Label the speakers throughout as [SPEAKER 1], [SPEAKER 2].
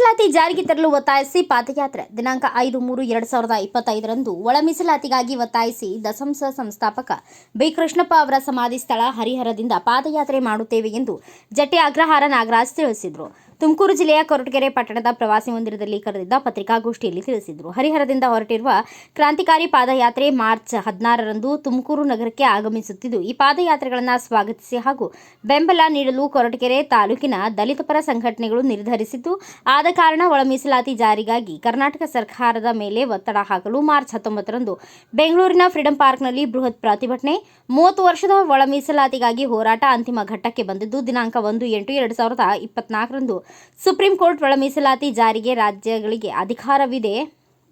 [SPEAKER 1] ಮೀಸಲಾತಿ ಜಾರಿಗೆ ತರಲು ಒತ್ತಾಯಿಸಿ ಪಾದಯಾತ್ರೆ ದಿನಾಂಕ 5/3/2025ರಂದು ಒಳ ಮೀಸಲಾತಿಗಾಗಿ ಒತ್ತಾಯಿಸಿ ದಸಂಸ ಸಂಸ್ಥಾಪಕ ಬಿ ಕೃಷ್ಣಪ್ಪ ಅವರ ಸಮಾಧಿ ಸ್ಥಳ ಹರಿಹರದಿಂದ ಪಾದಯಾತ್ರೆ ಮಾಡುತ್ತೇವೆ ಎಂದು ಜಟ್ಟಿ ಅಗ್ರಹಾರ ನಾಗರಾಜ್ ತಿಳಿಸಿದರು. ತುಮಕೂರು ಜಿಲ್ಲೆಯ ಕೊರಟಗೆರೆ ಪಟ್ಟಣದ ಪ್ರವಾಸಿ ಮಂದಿರದಲ್ಲಿ ಕರೆದಿದ್ದ ಪತ್ರಿಕಾಗೋಷ್ಠಿಯಲ್ಲಿ ತಿಳಿಸಿದರು. ಹರಿಹರದಿಂದ ಹೊರಟಿರುವ ಕ್ರಾಂತಿಕಾರಿ ಪಾದಯಾತ್ರೆ ಮಾರ್ಚ್ 16ರಂದು ತುಮಕೂರು ನಗರಕ್ಕೆ ಆಗಮಿಸುತ್ತಿದ್ದು, ಈ ಪಾದಯಾತ್ರೆಗಳನ್ನು ಸ್ವಾಗತಿಸಿ ಹಾಗೂ ಬೆಂಬಲ ನೀಡಲು ಕೊರಟಗೆರೆ ತಾಲೂಕಿನ ದಲಿತ ಪರ ಸಂಘಟನೆಗಳು ನಿರ್ಧರಿಸಿದ್ದು, ಆದ ಕಾರಣ ಒಳ ಮೀಸಲಾತಿ ಜಾರಿಗಾಗಿ ಕರ್ನಾಟಕ ಸರ್ಕಾರದ ಮೇಲೆ ಒತ್ತಡ ಹಾಕಲು ಮಾರ್ಚ್ 19ರಂದು ಬೆಂಗಳೂರಿನ ಫ್ರೀಡಂ ಪಾರ್ಕ್ನಲ್ಲಿ ಬೃಹತ್ ಪ್ರತಿಭಟನೆ. 30 ವರ್ಷದ ಒಳ ಮೀಸಲಾತಿಗಾಗಿ ಹೋರಾಟ ಅಂತಿಮ ಘಟ್ಟಕ್ಕೆ ಬಂದಿದ್ದು, ದಿನಾಂಕ 1/8/2024ರಂದು ಸುಪ್ರೀಂ ಕೋರ್ಟ್ ಒಳ ಮೀಸಲಾತಿ ಜಾರಿಗೆ ರಾಜ್ಯಗಳಿಗೆ ಅಧಿಕಾರವಿದೆ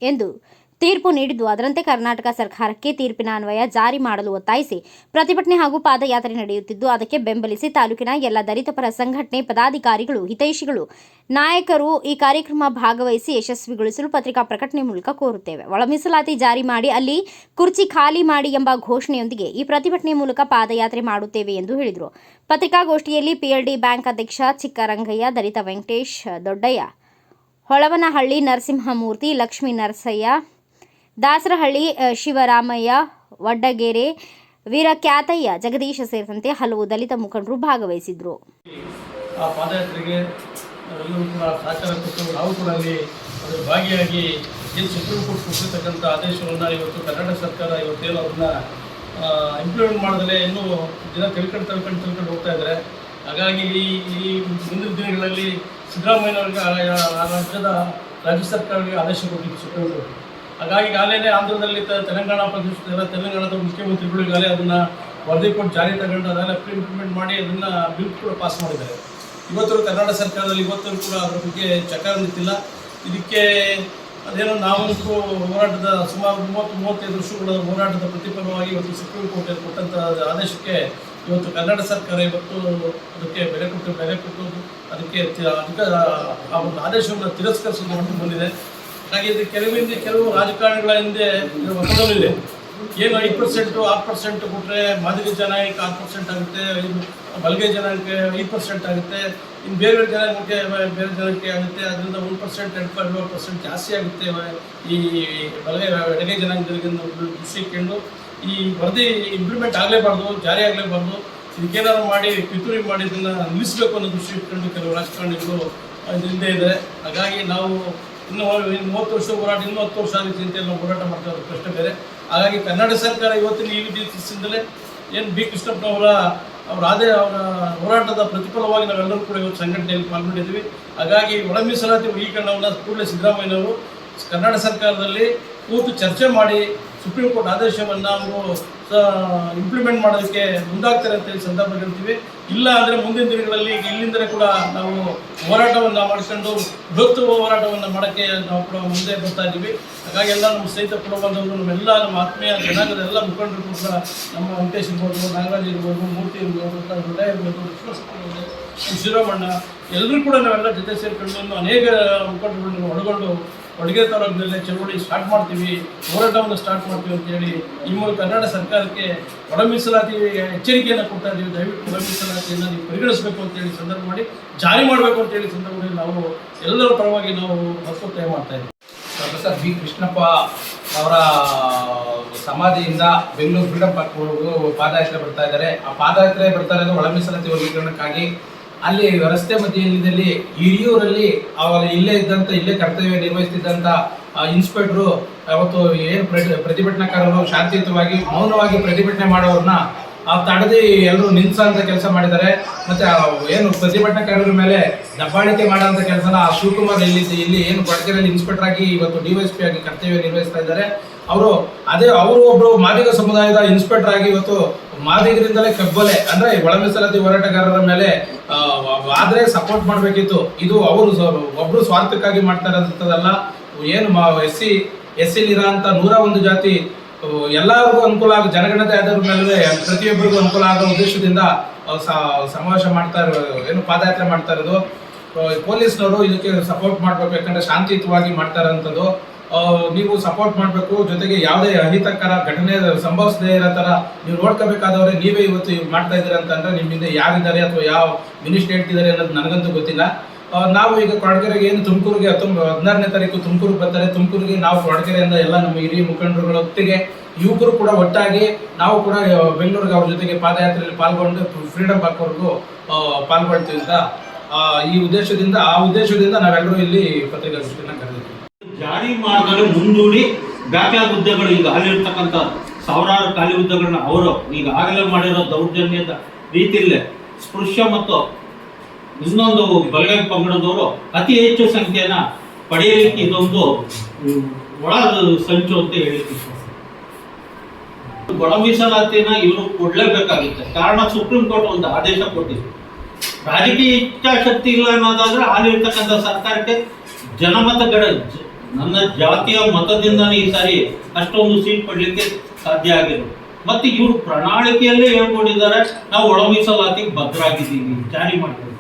[SPEAKER 1] ಎಂದು ತೀರ್ಪು ನೀಡಿದ್ದು, ಅದರಂತೆ ಕರ್ನಾಟಕ ಸರ್ಕಾರಕ್ಕೆ ತೀರ್ಪಿನ ಅನ್ವಯ ಜಾರಿ ಮಾಡಲು ಒತ್ತಾಯಿಸಿ ಪ್ರತಿಭಟನೆ ಹಾಗೂ ಪಾದಯಾತ್ರೆ ನಡೆಯುತ್ತಿದ್ದು, ಅದಕ್ಕೆ ಬೆಂಬಲಿಸಿ ತಾಲೂಕಿನ ಎಲ್ಲ ದಲಿತ ಪರ ಸಂಘಟನೆ ಪದಾಧಿಕಾರಿಗಳು, ಹಿತೈಷಿಗಳು, ನಾಯಕರು ಈ ಕಾರ್ಯಕ್ರಮ ಭಾಗವಹಿಸಿ ಯಶಸ್ವಿಗೊಳಿಸಲು ಪತ್ರಿಕಾ ಪ್ರಕಟಣೆ ಮೂಲಕ ಕೋರುತ್ತೇವೆ. ಒಳ ಮೀಸಲಾತಿ ಜಾರಿ ಮಾಡಿ ಅಲ್ಲಿ ಕುರ್ಚಿ ಖಾಲಿ ಮಾಡಿ ಎಂಬ ಘೋಷಣೆಯೊಂದಿಗೆ ಈ ಪ್ರತಿಭಟನೆ ಮೂಲಕ ಪಾದಯಾತ್ರೆ ಮಾಡುತ್ತೇವೆ ಎಂದು ಹೇಳಿದರು. ಪತ್ರಿಕಾಗೋಷ್ಠಿಯಲ್ಲಿ ಪಿಎಲ್ಡಿ ಬ್ಯಾಂಕ್ ಅಧ್ಯಕ್ಷ ಚಿಕ್ಕರಂಗಯ್ಯ, ದಲಿತ ವೆಂಕಟೇಶ್ ದೊಡ್ಡಯ್ಯ, ಹೊಳವನಹಳ್ಳಿ ನರಸಿಂಹಮೂರ್ತಿ, ಲಕ್ಷ್ಮೀ ನರಸಯ್ಯ, ದಾಸರಹಳ್ಳಿ ಶಿವರಾಮಯ್ಯ, ವಡ್ಡಗೆರೆ ವೀರಕ್ಯಾತಯ್ಯ, ಜಗದೀಶ ಸೇರಿದಂತೆ ಹಲವು ದಲಿತ ಮುಖಂಡರು ಭಾಗವಹಿಸಿದ್ರು.
[SPEAKER 2] ಆ ಪಾದಯಾತ್ರೆಗೆ ಎಲ್ಲರೂ ಕೂಡ ಸಹಕಾರ ಕೊಟ್ಟು ನಾವು ಕೂಡ ಅಲ್ಲಿ ಅದರ ಭಾಗಿಯಾಗಿ ಏನು ಸುಪ್ರೀಂ ಕೋರ್ಟ್ ಕೊಟ್ಟಿರ್ತಕ್ಕಂಥ ಆದೇಶವನ್ನು ಇವತ್ತು ಕರ್ನಾಟಕ ಸರ್ಕಾರ ಇವತ್ತೇನು ಅದನ್ನು ಇಂಪ್ಲಿಮೆಂಟ್ ಮಾಡಿದ್ರೆ ಇನ್ನೂ ಜನ ತಿಳ್ಕೊಂಡು ಹೋಗ್ತಾ ಇದ್ದಾರೆ. ಹಾಗಾಗಿ ಈ ಮುಂದಿನ ದಿನಗಳಲ್ಲಿ ಸಿದ್ದರಾಮಯ್ಯನವರಿಗೆ ರಾಜ್ಯ ಸರ್ಕಾರಕ್ಕೆ ಆದೇಶ ಕೊಟ್ಟಿದ್ದು ಸುಪ್ರೀಂ ಕೋರ್ಟ್. ಹಾಗಾಗಿ ಈಗಾಗಲೇ ಆಂಧ್ರದಲ್ಲಿ ತೆಲಂಗಾಣದ ಮುಖ್ಯಮಂತ್ರಿಗಳು ಈಗಾಗಲೇ ಅದನ್ನು ವರದಿ ಕೊಟ್ಟು ಜಾರಿ ತಗೊಂಡು ಅದೆಲ್ಲ ಇಂಪ್ಲಿಮೆಂಟ್ ಮಾಡಿ ಅದನ್ನು ಬಿಲ್ ಕೂಡ ಪಾಸ್ ಮಾಡಿದ್ದಾರೆ. ಇವತ್ತು ಕರ್ನಾಟಕ ಸರ್ಕಾರದಲ್ಲಿ ಇವತ್ತು ಕೂಡ ಅದರ ಬಗ್ಗೆ ಚಕಾರ ನಿಂತಿಲ್ಲ. ಇದಕ್ಕೆ ಅದೇನೋ ನಾವಂತೂ ಹೋರಾಟದ ಸುಮಾರು 30-35 ವರ್ಷಗಳ ಹೋರಾಟದ ಪ್ರತಿಫಲವಾಗಿ ಇವತ್ತು ಸುಪ್ರೀಂ ಕೋರ್ಟ್ ಕೊಟ್ಟಂಥ ಆದೇಶಕ್ಕೆ ಇವತ್ತು ಕರ್ನಾಟಕ ಸರ್ಕಾರ ಇವತ್ತು ಅದಕ್ಕೆ ಬೆಲೆ ಕೊಟ್ಟು ಅದಕ್ಕೆ ಆ ಒಂದು ಆದೇಶವನ್ನು ತಿರಸ್ಕರಿಸಲು ಹೊರಟು ಬಂದಿದೆ. ಹಾಗೆ ಇದು ಕೆಲವು ರಾಜಕಾರಣಿಗಳ ಹಿಂದೆ ಒತ್ತಡವಿದೆ. ಏನು 5%, 6% ಕೊಟ್ಟರೆ ಮಾದಿಗ ಜನಾಂಗಕ್ಕೆ 6% ಆಗುತ್ತೆ, ಬಲಗೈ ಜನಾಂಗಕ್ಕೆ 5% ಆಗುತ್ತೆ, ಇನ್ನು ಬೇರೆ ಜನಾಂಗಕ್ಕೆ ಆಗುತ್ತೆ. ಅದರಿಂದ 1%, 2% ಜಾಸ್ತಿ ಆಗುತ್ತೆ. ಈ ಎಡಗೈ ಜನಾಂಗದಲ್ಲಿ ದೃಷ್ಟಿಕೊಂಡು ಈ ವರದಿ ಇಂಪ್ಲಿಮೆಂಟ್ ಆಗಲೇಬಾರ್ದು, ಜಾರಿ ಆಗಲೇಬಾರ್ದು. ಇದಕ್ಕೇನಾದ್ರು ಮಾಡಿ ಪಿತೂರಿ ಮಾಡಿ ಇದನ್ನು ನಿಲ್ಲಿಸಬೇಕು ಅನ್ನೋ ದೃಷ್ಟಿ ಇಟ್ಕೊಂಡು ಕೆಲವು ರಾಜಕಾರಣಿಗಳು ಹಿಂದೆ ಇದೆ. ಹಾಗಾಗಿ ನಾವು ಇನ್ನು 30 ವರ್ಷ ಹೋರಾಟ, ಇನ್ನೂ 10 ವರ್ಷ ಆಗುತ್ತೆ ಅಂತ ನಾವು ಹೋರಾಟ ಮಾಡ್ತಾ ಇರೋದು ಪ್ರಶ್ನೆ ಬೇರೆ. ಹಾಗಾಗಿ ಕರ್ನಾಟಕ ಸರ್ಕಾರ ಇವತ್ತಿನ ಈ ದಿವಸದಿಂದಲೇ ಏನು ಬಿ ಕೃಷ್ಣಪ್ಪನವರ ಅವರ ಹೋರಾಟದ ಪ್ರತಿಫಲವಾಗಿ ನಾವೆಲ್ಲರೂ ಕೂಡ ಇವತ್ತು ಸಂಘಟನೆಯಲ್ಲಿ ಪಾಲ್ಗೊಂಡಿದ್ದೀವಿ. ಹಾಗಾಗಿ ಒಳ ಮೀಸಲಾತಿ ವರ್ಗೀಕರಣವನ್ನು ಕೂಡಲೇ ಸಿದ್ದರಾಮಯ್ಯನವರು ಕರ್ನಾಟಕ ಸರ್ಕಾರದಲ್ಲಿ ಕೂತು ಚರ್ಚೆ ಮಾಡಿ ಸುಪ್ರೀಂ ಕೋರ್ಟ್ ಆದೇಶವನ್ನು ಅವರು ಇಂಪ್ಲಿಮೆಂಟ್ ಮಾಡೋದಕ್ಕೆ ಮುಂದಾಗ್ತಾರೆ ಅಂತ ಹೇಳಿ ಸಂದರ್ಭ ಹೇಳ್ತೀವಿ. ಇಲ್ಲ ಅಂದರೆ ಮುಂದಿನ ದಿನಗಳಲ್ಲಿ ಇಲ್ಲಿಂದಲೇ ಕೂಡ ನಾವು ಹೋರಾಟವನ್ನು ಮಾಡಿಕೊಂಡು ಬೃಹತ್ ಹೋರಾಟವನ್ನು ಮಾಡೋಕ್ಕೆ ನಾವು ಕೂಡ ಮುಂದೆ ಬರ್ತಾ ಇದ್ದೀವಿ. ಹಾಗಾಗಿ ಎಲ್ಲ ನಮ್ಮ ಸ್ನೇಹಿತ ಕೂಡ ಬಂದವರು, ನಮ್ಮೆಲ್ಲ ನಮ್ಮ ಆತ್ಮೀಯ ಜನಾಂಗದ ಎಲ್ಲ ಮುಖಂಡರು ಕೂಡ, ನಮ್ಮ ವೆಂಕಟೇಶ್ ಇರ್ಬೋದು, ನಾಗರಾಜ್ ಇರ್ಬೋದು, ಮೂರ್ತಿ ಇರ್ಬೋದು, ಹೃದಯ ಇರ್ಬೋದು, ಶಿವರಾಮಣ್ಣ, ಎಲ್ಲರೂ ಕೂಡ ನಾವೆಲ್ಲ ಜೊತೆ ಸೇರಿಕೊಂಡು ಅನೇಕ ಮುಖಂಡರುಗಳನ್ನು ಒಳಗೊಂಡು ಅಡುಗೆ ತಾಲೂಕಿನಲ್ಲೇ ಚಳವಳಿ ಸ್ಟಾರ್ಟ್ ಮಾಡ್ತೀವಿ, ಹೋರಾಟವನ್ನು ಸ್ಟಾರ್ಟ್ ಮಾಡ್ತೀವಿ ಅಂತೇಳಿ ಈ ಮೂಲಕ ಕರ್ನಾಟಕ ಸರ್ಕಾರಕ್ಕೆ ಒಳ ಮೀಸಲಾತಿ ಎಚ್ಚರಿಕೆಯನ್ನು ಕೊಡ್ತಾ ಇದ್ದೀವಿ. ದಯವಿಟ್ಟು ಒಳ ಮೀಸಲಾತಿಯನ್ನು ನೀವು ಪರಿಗಣಿಸಬೇಕು ಅಂತೇಳಿ ಸಂದರ್ಭ ಮಾಡಿ ಜಾರಿ ಮಾಡಬೇಕು ಅಂತೇಳಿ ಸಂದರ್ಭದಲ್ಲಿ ನಾವು ಎಲ್ಲರ ಪರವಾಗಿ ನಾವು ಒತ್ತಾಯ ಮಾಡ್ತಾ ಇದ್ದೀವಿ.
[SPEAKER 3] ಪ್ರೊಫೆಸರ್ ಬಿ ಕೃಷ್ಣಪ್ಪ ಅವರ ಸಮಾಧಿಯಿಂದ ಬೆಂಗಳೂರು ಫ್ರೀಡಂ ಪಾರ್ಕ್ವರೆಗೂ ಪಾದಯಾತ್ರೆ ಬರ್ತಾ ಇದ್ದಾರೆ. ಆ ಪಾದಯಾತ್ರೆ ಬರ್ತಾ ಇರೋದು ಒಳ ಮೀಸಲಾತಿ ವರ್ಗೀಕರಣಕ್ಕಾಗಿ. ಅಲ್ಲಿ ರಸ್ತೆ ಮಧ್ಯದಲ್ಲಿ ಹಿರಿಯೂರಲ್ಲಿ ಇಲ್ಲೇ ಕರ್ತವ್ಯ ನಿರ್ವಹಿಸುತ್ತಿದ್ದಂಥ ಇನ್ಸ್ಪೆಕ್ಟ್ರು ಅವತ್ತು ಏನು ಪ್ರತಿಭಟನಾಕಾರರು ಶಾಂತಿಯುತವಾಗಿ ಮೌನವಾಗಿ ಪ್ರತಿಭಟನೆ ಮಾಡೋರನ್ನ ತಡೆದು ಎಲ್ಲರೂ ನಿಲ್ಲಿಸೋಂಥ ಕೆಲಸ ಮಾಡಿದ್ದಾರೆ. ಮತ್ತು ಏನು ಪ್ರತಿಭಟನಾಕಾರರ ಮೇಲೆ ದಬ್ಬಾಳಿಕೆ ಮಾಡೋಂಥ ಕೆಲಸನ ಶಿವಕುಮಾರ್ ಇಲ್ಲಿ ಏನು ಕೊರಟಗೆರೆಯಲ್ಲಿ ಇನ್ಸ್ಪೆಕ್ಟರ್ ಆಗಿ ಇವತ್ತು DYSP ಆಗಿ ಕರ್ತವ್ಯ ನಿರ್ವಹಿಸ್ತಾ ಇದ್ದಾರೆ. ಅವರು ಒಬ್ಬರು ಮಾದಿಗ ಸಮುದಾಯದ ಇನ್ಸ್ಪೆಕ್ಟರ್ ಆಗಿ ಇವತ್ತು ಮಾದಿಗರಿಂದಲೇ ಕಬ್ಬಲೆ ಅಂದರೆ ಒಳ ಮೀಸಲಾತಿ ಹೋರಾಟಗಾರರ ಮೇಲೆ ಆದರೆ ಸಪೋರ್ಟ್ ಮಾಡಬೇಕಿತ್ತು. ಇದು ಅವರು ಒಬ್ಬರು ಸ್ವಾರ್ಥಕ್ಕಾಗಿ ಮಾಡ್ತಾ ಇರೋಂಥದ್ದಲ್ಲ. ಏನು ಎಸ್ ಇರೋಂಥ 101 ಜಾತಿ ಎಲ್ಲರಿಗೂ ಅನುಕೂಲ ಆಗೋ ಜನಗಣತಿ ಆಧಾರದ ಮೇಲೆ ಪ್ರತಿಯೊಬ್ಬರಿಗೂ ಅನುಕೂಲ ಆಗೋ ಉದ್ದೇಶದಿಂದ ಸಮಾವೇಶ ಮಾಡ್ತಾ ಇರೋದು, ಏನು ಪಾದಯಾತ್ರೆ ಮಾಡ್ತಾ ಇರೋದು. ಪೊಲೀಸ್ನವರು ಇದಕ್ಕೆ ಸಪೋರ್ಟ್ ಮಾಡಬೇಕು, ಯಾಕಂದರೆ ಶಾಂತಿಯುತವಾಗಿ ಮಾಡ್ತಾ ಇರೋಂಥದ್ದು. ನೀವು ಸಪೋರ್ಟ್ ಮಾಡಬೇಕು. ಜೊತೆಗೆ ಯಾವುದೇ ಅಹಿತಕರ ಘಟನೆ ಸಂಭವಿಸದೇ ಇರೋ ಥರ ನೀವು ನೋಡ್ಕೋಬೇಕಾದವ್ರೆ ನೀವೇ ಇವತ್ತು ಮಾಡ್ತಾ ಇದ್ದೀರಾ ಅಂತಂದರೆ ನಿಮ್ಮಿಂದ ಯಾರಿದ್ದಾರೆ ಅಥವಾ ಯಾವ ಮಿನಿಸ್ಟರ್ ಹೇಳ್ತಿದ್ದಾರೆ ಅನ್ನೋದು ನನಗಂತೂ ಗೊತ್ತಿಲ್ಲ. ನಾವು ಈಗ ಕೊರಟಗೆರೆಗೆ ಏನು ತುಮಕೂರಿಗೆ 16ನೇ ತಾರೀಕು ತುಮಕೂರಿಗೆ ಬರ್ತಾರೆ. ತುಮಕೂರಿಗೆ ನಾವು ಕೊರಟಗೆರೆಯಿಂದ ಎಲ್ಲ ನಮ್ಮ ಹಿರಿಯ ಮುಖಂಡರುಗಳ ಒಟ್ಟಿಗೆ ಯುವಕರು ಕೂಡ ಒಟ್ಟಾಗಿ ನಾವು ಕೂಡ ಬೆಂಗಳೂರಿಗೆ ಅವ್ರ ಜೊತೆಗೆ ಪಾದಯಾತ್ರೆಯಲ್ಲಿ ಪಾಲ್ಗೊಂಡು ಫ್ರೀಡಂ ಪಾರ್ಕ್ವರೆಗೂ ಪಾಲ್ಗೊಳ್ತೀವಿ ಅಂತ ಈ ಉದ್ದೇಶದಿಂದ ನಾವೆಲ್ಲರೂ ಇಲ್ಲಿ ಪತ್ರಿಕಾಗೋಷ್ಠಿಯನ್ನು ಕರೆದಿದ್ದೀವಿ.
[SPEAKER 4] ಜಾರಿ ಮಾಡಿದರೆ ಮುಂದೂಡಿ ಬ್ಯಾಕ್ಲಾಗ್ ಹುದ್ದೆಗಳು ಈಗ ಅಲ್ಲಿರ್ತಕ್ಕಂಥ ಸಾವಿರಾರು ಖಾಲಿ ಹುದ್ದೆಗಳನ್ನ ಅವರು ಈಗ ಆಗಲೇ ಮಾಡಿರೋ ದೌರ್ಜನ್ಯದ ರೀತಿಯಲ್ಲೇ ಸ್ಪೃಶ್ಯ ಮತ್ತು ಇನ್ನೊಂದು ಬಲಗೈ ಪಂಗಡದವರು ಅತಿ ಹೆಚ್ಚು ಸಂಖ್ಯೆನ ಪಡೆಯಲಿಕ್ಕೆ ಇದೊಂದು ಒಳ ಸಂಚು ಅಂತ ಹೇಳಿಕ್ಕೆ ಒಳ ಮೀಸಲಾತಿನ ಇವರು ಕೊಡ್ಲೇಬೇಕಾಗುತ್ತೆ. ಕಾರಣ ಸುಪ್ರೀಂ ಕೋರ್ಟ್ ಒಂದು ಆದೇಶ ಕೊಟ್ಟಿದೆ. ರಾಜಕೀಯ ಇಚ್ಛಾಶಕ್ತಿ ಇಲ್ಲ ಅನ್ನೋದಾದ್ರೆ ಅಲ್ಲಿರ್ತಕ್ಕಂಥ ಸರ್ಕಾರಕ್ಕೆ ಜನಮತಗಳ ನನ್ನ ಜಾತಿಯ ಮತದಿಂದನೇ ಈ ಸಾರಿ ಅಷ್ಟೊಂದು ಸೀಟ್ ಪಡಲಿಕ್ಕೆ ಸಾಧ್ಯ ಆಗಿರೋದು. ಮತ್ತೆ ಇವರು ಪ್ರಣಾಳಿಕೆಯಲ್ಲೇ ಹೇಳ್ಕೊಂಡಿದ್ದಾರೆ, ನಾವು ಒಳ ಮೀಸಲಾತಿಗೆ ಬದ್ಧರಾಗಿದ್ದೀವಿ, ಜಾರಿ ಮಾಡ್ತೀವಿ.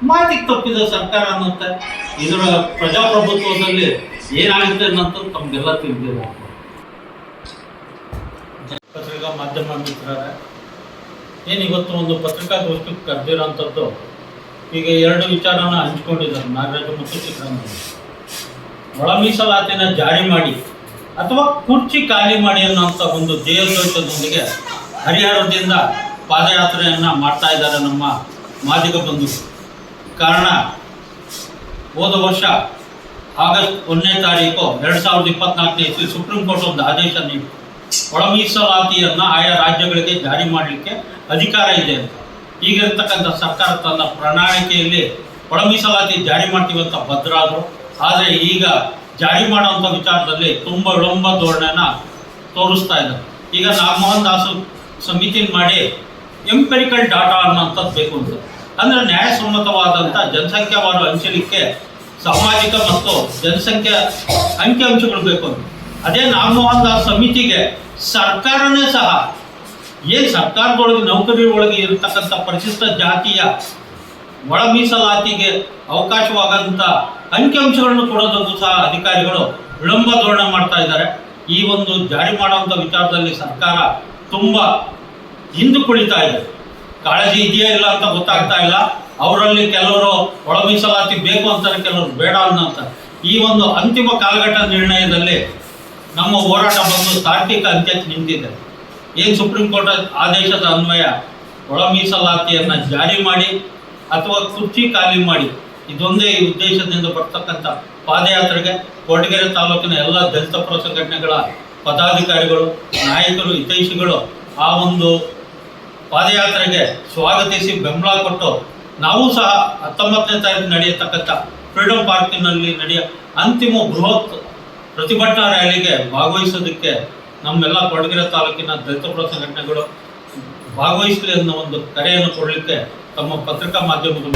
[SPEAKER 4] ಮಾತಿಗೆ ತಪ್ಪಿದ ಸರ್ಕಾರ ಅನ್ನತ್ತೆ. ಇದರ ಪ್ರಜಾಪ್ರಭುತ್ವದಲ್ಲಿ ಏನಾಗುತ್ತೆ ಅನ್ನೋದು ತಮಗೆಲ್ಲ ತಿಳಿದಿದೆ. ಪತ್ರಿಕಾ ಮಾಧ್ಯಮ ಮಿತ್ರರೇ, ಏನಿವತ್ತು ಒಂದು ಪತ್ರಿಕಾಗೋಷ್ಠಿ ಕರೆದಿರೋಂಥದ್ದು, ಈಗ ಎರಡು ವಿಚಾರನ ಹಂಚ್ಕೊಂಡಿದ್ದಾರೆ ನಾಗರಾಜು ಮತ್ತು ಚಿತ್ರಾನಂದ. ಒಳ ಮೀಸಲಾತಿನ ಜಾರಿ ಮಾಡಿ ಅಥವಾ ಕುರ್ಚಿ ಖಾಲಿ ಮಾಡಿ ಅನ್ನೋಂಥ ಒಂದು ಧ್ಯೇಯೋದ್ದೇಶದೊಂದಿಗೆ ಹರಿಹರದಿಂದ ಪಾದಯಾತ್ರೆಯನ್ನು ಮಾಡ್ತಾ ಇದ್ದಾರೆ ನಮ್ಮ ಮಾದಿಗ ಬಂಧುಗಳು. ಕಾರಣ, ಹೋದ ವರ್ಷ ಆಗಸ್ಟ್ 1ನೇ ತಾರೀಕು 2024ನೇ ಇಸ್ವಿ ಸುಪ್ರೀಂ ಕೋರ್ಟ್ ಒಂದು ಆದೇಶ ನೀಡಿ ಒಳ ಮೀಸಲಾತಿಯನ್ನು ಆಯಾ ರಾಜ್ಯಗಳಿಗೆ ಜಾರಿ ಮಾಡಲಿಕ್ಕೆ ಅಧಿಕಾರ ಇದೆ ಅಂತ. ಈಗಿರ್ತಕ್ಕಂಥ ಸರ್ಕಾರ ತನ್ನ ಪ್ರಣಾಳಿಕೆಯಲ್ಲಿ ಒಳ ಮೀಸಲಾತಿ ಜಾರಿ ಮಾಡ್ತೀವಿ ಅಂತ ಭದ್ರಾದರು. ಆದರೆ ಈಗ ಜಾರಿ ಮಾಡುವಂಥ ವಿಚಾರದಲ್ಲಿ ತುಂಬ ವಿಳಂಬ ಧೋರಣೆನ ತೋರಿಸ್ತಾ ಇದ್ದಾರೆ. ಈಗ ನಾಗಮೋಹನ್ ದಾಸ್ ಸಮಿತಿ ಮಾಡಿ ಎಂಪೆರಿಕಲ್ ಡಾಟಾ ಅನ್ನೋಂಥದ್ದು ಬೇಕು ಅಂತ, ಅಂದರೆ ನ್ಯಾಯಸಮ್ಮತವಾದಂಥ ಜನಸಂಖ್ಯಾವಾರು ಹಂಚಲಿಕ್ಕೆ ಸಾಮಾಜಿಕ ಮತ್ತು ಜನಸಂಖ್ಯೆ ಅಂಕಿಅಂಶಗಳು ಬೇಕು ಅಂತ. ಅದೇ ನಾಗಮೋಹನ್ ದಾಸ್ ಸಮಿತಿಗೆ ಸರ್ಕಾರನೇ ಸಹ ಏನು ಸರ್ಕಾರದೊಳಗೆ ನೌಕರಿ ಒಳಗೆ ಇರತಕ್ಕಂಥ ಪರಿಶಿಷ್ಟ ಜಾತಿಯ ಒಳ ಮೀಸಲಾತಿಗೆ ಅವಕಾಶವಾಗಂಥ ಅಂಕಿಅಂಶಗಳನ್ನು ಕೊಡೋದಕ್ಕೂ ಸಹ ಅಧಿಕಾರಿಗಳು ವಿಳಂಬ ಧೋರಣೆ ಮಾಡ್ತಾ ಇದ್ದಾರೆ. ಈ ಒಂದು ಜಾರಿ ಮಾಡುವಂಥ ವಿಚಾರದಲ್ಲಿ ಸರ್ಕಾರ ತುಂಬ ಹಿಂದೆ ಕುಳಿತಾ ಇದೆ. ಕಾಳಜಿ ಇದೆಯಾ ಇಲ್ಲ ಅಂತ ಗೊತ್ತಾಗ್ತಾ ಇಲ್ಲ. ಅವರಲ್ಲಿ ಕೆಲವರು ಒಳ ಮೀಸಲಾತಿ ಬೇಕು ಅಂತಾರೆ, ಕೆಲವರು ಬೇಡ ಅನ್ನೋಂತಾರೆ. ಈ ಒಂದು ಅಂತಿಮ ಕಾಲಘಟ್ಟ ನಿರ್ಣಯದಲ್ಲಿ ನಮ್ಮ ಹೋರಾಟ ಬಂದು ತಾರ್ಕಿಕ ಅಂತ್ಯಕ್ಕೆ ನಿಂತಿದೆ. ಏನು ಸುಪ್ರೀಂ ಕೋರ್ಟ್ ಆದೇಶದ ಅನ್ವಯ ಒಳ ಮೀಸಲಾತಿಯನ್ನು ಜಾರಿ ಮಾಡಿ ಅಥವಾ ಕುರ್ಚಿ ಖಾಲಿ ಮಾಡಿ, ಇದೊಂದೇ ಈ ಉದ್ದೇಶದಿಂದ ಬರ್ತಕ್ಕಂಥ ಪಾದಯಾತ್ರೆಗೆ ಕೊರಟಗೆರೆ ತಾಲೂಕಿನ ಎಲ್ಲ ದಲಿತ ಪರ ಸಂಘಟನೆಗಳ ಪದಾಧಿಕಾರಿಗಳು, ನಾಯಕರು, ಹಿತೈಷಿಗಳು ಆ ಒಂದು ಪಾದಯಾತ್ರೆಗೆ ಸ್ವಾಗತಿಸಿ ಬೆಂಬಲ ಕೊಟ್ಟು ನಾವು ಸಹ 19ನೇ ತಾರೀಕು ನಡೆಯತಕ್ಕಂಥ ಫ್ರೀಡಂ ಪಾರ್ಕಿನಲ್ಲಿ ಅಂತಿಮ ಬೃಹತ್ ಪ್ರತಿಭಟನಾ ರ್ಯಾಲಿಗೆ ಭಾಗವಹಿಸೋದಕ್ಕೆ ನಮ್ಮೆಲ್ಲ ಕೊರಟಗೆರೆ ತಾಲೂಕಿನ ದಲಿತ ಪರ ಸಂಘಟನೆಗಳು ಭಾಗವಹಿಸಲಿ ಅನ್ನೋ ಒಂದು ಕರೆಯನ್ನು ಕೊಡಲಿಕ್ಕೆ ತಮ್ಮ ಪತ್ರಿಕಾ ಮಾಧ್ಯಮಗಳು